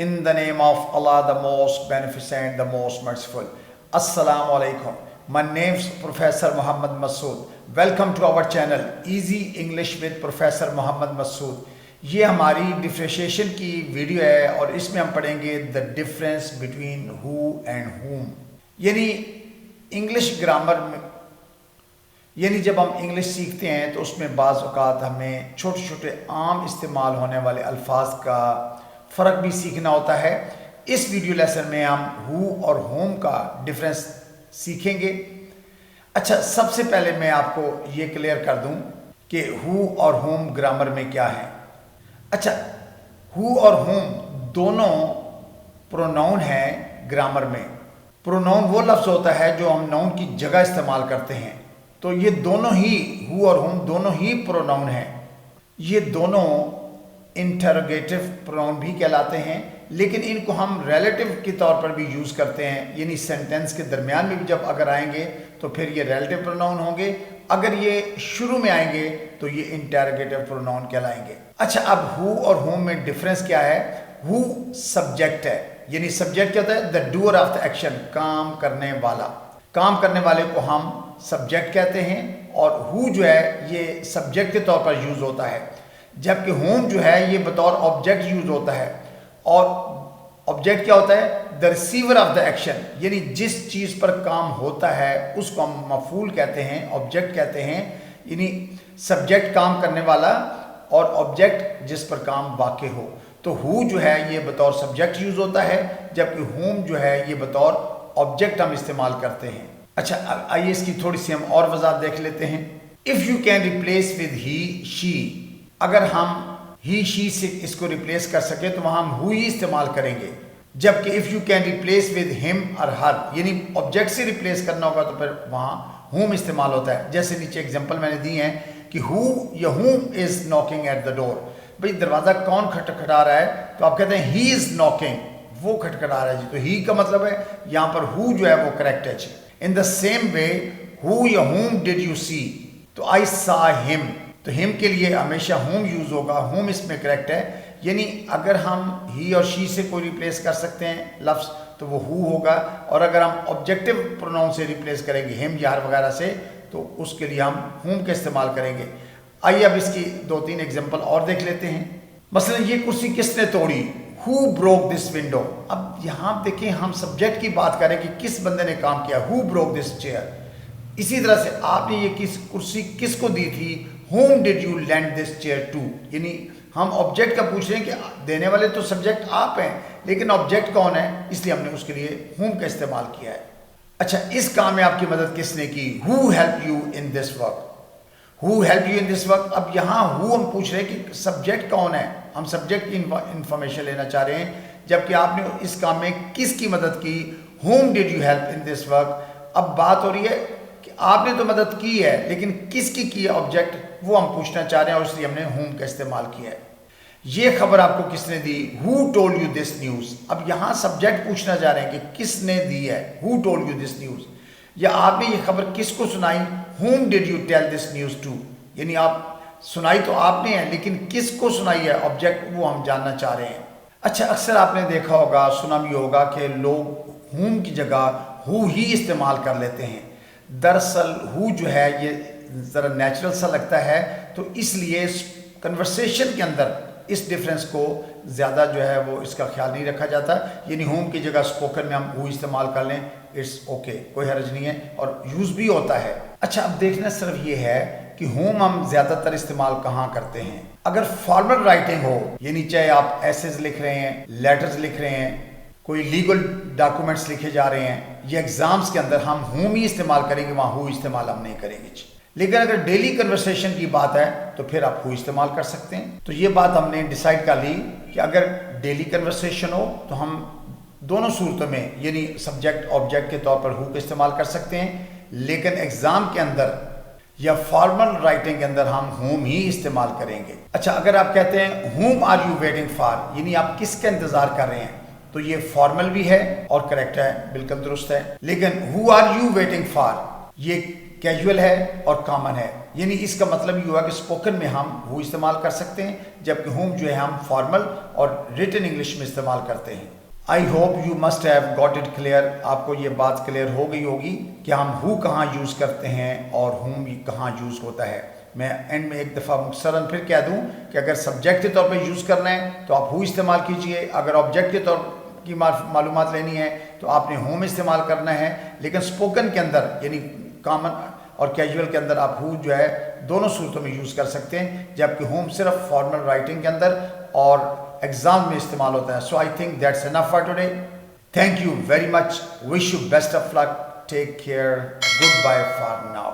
In the name of Allah, the most beneficent, the most merciful. Assalamu alaikum. My name is Professor Muhammad Masood. Welcome to our channel Easy English with Professor Muhammad Masood. یہ ہماری ڈفریشیشن کی video ہے اور اس میں ہم پڑھیں گے the difference between who and whom. یعنی انگلش گرامر میں جب ہم انگلش سیکھتے ہیں تو اس میں بعض اوقات ہمیں چھوٹے چھوٹے عام استعمال ہونے والے الفاظ کا فرق بھی سیکھنا ہوتا ہے. اس ویڈیو لیسن میں ہم who اور whom کا ڈفرینس سیکھیں گے. اچھا، سب سے پہلے میں آپ کو یہ کلیئر کر دوں کہ who اور whom گرامر میں کیا ہے. اچھا، who اور whom دونوں پروناؤن ہیں گرامر میں. پروناؤن وہ لفظ ہوتا ہے جو ہم ناؤن کی جگہ استعمال کرتے ہیں. تو یہ دونوں ہی who اور whom دونوں ہی پروناؤن ہیں. یہ دونوں انٹروگیٹو پروناؤن بھی کہلاتے ہیں، لیکن ان کو ہم ریلیٹو کے طور پر بھی یوز کرتے ہیں. یعنی سینٹینس کے درمیان میں بھی جب اگر آئیں گے تو پھر یہ ریلیٹو پروناؤن ہوں گے. اگر یہ شروع میں آئیں گے تو یہ انٹروگیٹو پروناؤن کہلائیں گے. اچھا، اب who اور whom میں ڈفرینس کیا ہے؟ who سبجیکٹ ہے، یعنی سبجیکٹ کیا ہوتا ہے؟ the doer of the action، کام کرنے والا. کام کرنے والے کو ہم سبجیکٹ کہتے ہیں، اور who جو ہے یہ سبجیکٹ کے طور پر یوز ہوتا ہے، جبکہ whom جو ہے یہ بطور آبجیکٹ یوز ہوتا ہے. اور آبجیکٹ کیا ہوتا ہے؟ the receiver of the action، یعنی جس چیز پر کام ہوتا ہے اس کو ہم مفعول کہتے ہیں، آبجیکٹ کہتے ہیں. یعنی سبجیکٹ کام کرنے والا اور آبجیکٹ جس پر کام واقع ہو. تو who جو ہے یہ بطور سبجیکٹ یوز ہوتا ہے، جبکہ whom جو ہے یہ بطور آبجیکٹ ہم استعمال کرتے ہیں. اچھا، آئیے اس کی تھوڑی سی ہم اور وضاحت دیکھ لیتے ہیں. if you can replace with he she، اگر ہم he she سے اس کو ریپلیس کر سکے تو وہاں ہم who ہی استعمال کریں گے. جبکہ if you can replace with him اور her، یعنی آبجیکٹ سے ریپلیس کرنا ہوگا تو پھر وہاں whom استعمال ہوتا ہے. جیسے نیچے اگزامپل میں نے دی ہیں کہ who یا whom is knocking at the door. بھئی دروازہ کون کھٹکھٹا رہا ہے؟ تو آپ کہتے ہیں he is knocking، وہ کھٹکھٹا رہا ہے جی. تو he کا مطلب ہے یہاں پر who جو ہے وہ کریکٹ ہے جی. in the same way who یا whom did you see، تو I saw him، تو him کے لیے ہمیشہ whom یوز ہوگا. whom اس میں کریکٹ ہے. یعنی اگر ہم he اور she سے کوئی ریپلیس کر سکتے ہیں لفظ تو وہ who ہوگا، اور اگر ہم آبجیکٹو پروناؤن سے ریپلیس کریں گے him یا her وغیرہ سے تو اس کے لیے ہم whom کا استعمال کریں گے. آئیے اب اس کی 2-3 ایگزامپل اور دیکھ لیتے ہیں. مثلا یہ کرسی کس نے توڑی؟ who broke this window. اب یہاں دیکھیں ہم سبجیکٹ کی بات کریں کہ کس بندے نے کام کیا، who broke this chair. اسی طرح سے آپ نے یہ کرسی کس کو دی تھی؟ whom did you lend this chair to. یعنی ہم آبجیکٹ کا پوچھ رہے ہیں کہ دینے والے تو سبجیکٹ آپ ہیں، لیکن آبجیکٹ کون ہے، اس لیے ہم نے اس کے لیے whom کا استعمال کیا ہے. اچھا، اس کام میں آپ کی مدد کس نے کی؟ who helped you in this work. who helped you in this work. اب یہاں who ہم پوچھ رہے ہیں کہ سبجیکٹ کون ہے، ہم سبجیکٹ کی انفارمیشن لینا چاہ رہے ہیں، جبکہ آپ نے اس کام میں کس کی مدد کی؟ whom did you help in this work. اب بات ہو رہی ہے کہ آپ نے تو مدد کی ہے، لیکن کس کی ہے آبجیکٹ، وہ ہم پوچھنا چاہ رہے ہیں، اور اس لیے ہم نے whom کا استعمال کیا ہے. یہ خبر آپ کو کس نے دی؟ who told you this news. اب یہاں سبجیکٹ پوچھنا چاہ رہے ہیں کہ کس نے دی ہے، who told you this news. یا آپ نے یہ خبر کس کو سنائی؟ whom did you tell this news to. یعنی آپ سنائی تو آپ نے ہے، لیکن کس کو سنائی ہے، آبجیکٹ وہ ہم جاننا چاہ رہے ہیں. اچھا، اکثر آپ نے دیکھا ہوگا، سنا بھی ہوگا کہ لوگ whom کی جگہ who ہی استعمال کر لیتے ہیں. دراصل who جو ہے یہ ذرا نیچرل سا لگتا ہے، تو اس لیے کنورسیشن کے اندر اس ڈیفرنس کو زیادہ جو ہے وہ اس کا خیال نہیں رکھا جاتا. یعنی whom کی جگہ اسپوکن میں ہم who استعمال کر لیں، اٹس اوکے، کوئی حرج نہیں ہے، اور یوز بھی ہوتا ہے. اچھا، اب دیکھنا صرف یہ ہے کہ whom ہم زیادہ تر استعمال کہاں کرتے ہیں. اگر فارمل رائٹنگ ہو، یعنی چاہے آپ ایسیز لکھ رہے ہیں، لیٹرز لکھ رہے ہیں، کوئی لیگل ڈاکومنٹس لکھے جا رہے ہیں، یا ایگزامس کے اندر ہم whom ہی استعمال کریں گے، وہاں who استعمال ہم نہیں کریں گے. لیکن اگر ڈیلی کنورسیشن کی بات ہے تو پھر آپ who استعمال کر سکتے ہیں. تو یہ بات ہم نے ڈیسائیڈ کر لی کہ اگر ڈیلی کنورسیشن ہو تو ہم دونوں صورتوں میں، یعنی سبجیکٹ آبجیکٹ کے طور پر who کا استعمال کر سکتے ہیں، لیکن ایگزام کے اندر یا فارمل رائٹنگ کے اندر ہم whom ہی استعمال کریں گے. اچھا، اگر آپ کہتے ہیں whom are you waiting for، یعنی آپ کس کا انتظار کر رہے ہیں، تو یہ فارمل بھی ہے اور کریکٹ ہے، بالکل درست ہے. لیکن who are you waiting for، یہ کیجول ہے اور کامن ہے، یعنی اس کا مطلب یہ ہوا کہ اسپوکن میں ہم ہو استعمال کر سکتے ہیں، جبکہ ہوم جو ہے ہم فارمل اور ریٹن انگلش میں استعمال کرتے ہیں۔ I hope you must have got it clear, آپ کو یہ بات کلیئر ہو گئی ہوگی کہ ہم ہو کہاں یوز کرتے ہیں اور ہوم کہاں یوز ہوتا ہے۔ میں اینڈ میں ایک دفعہ مختصراً پھر کہہ دوں کہ اگر سبجیکٹ کے طور پہ یوز کرنا ہے تو آپ ہو استعمال کیجئے، اگر آبجیکٹ کے طور کی معلومات لینی ہے تو آپ نے ہوم استعمال کرنا ہے، لیکن اسپوکن کے اندر یعنی کامن اور کیجول کے اندر آپ ہو جو ہے دونوں صورتوں میں یوز کر سکتے ہیں، جبکہ ہوم صرف فارمل رائٹنگ کے اندر اور ایگزام میں استعمال ہوتا ہے۔ So I think that's enough for today. Thank you very much, wish you best of luck, take care, good bye for now.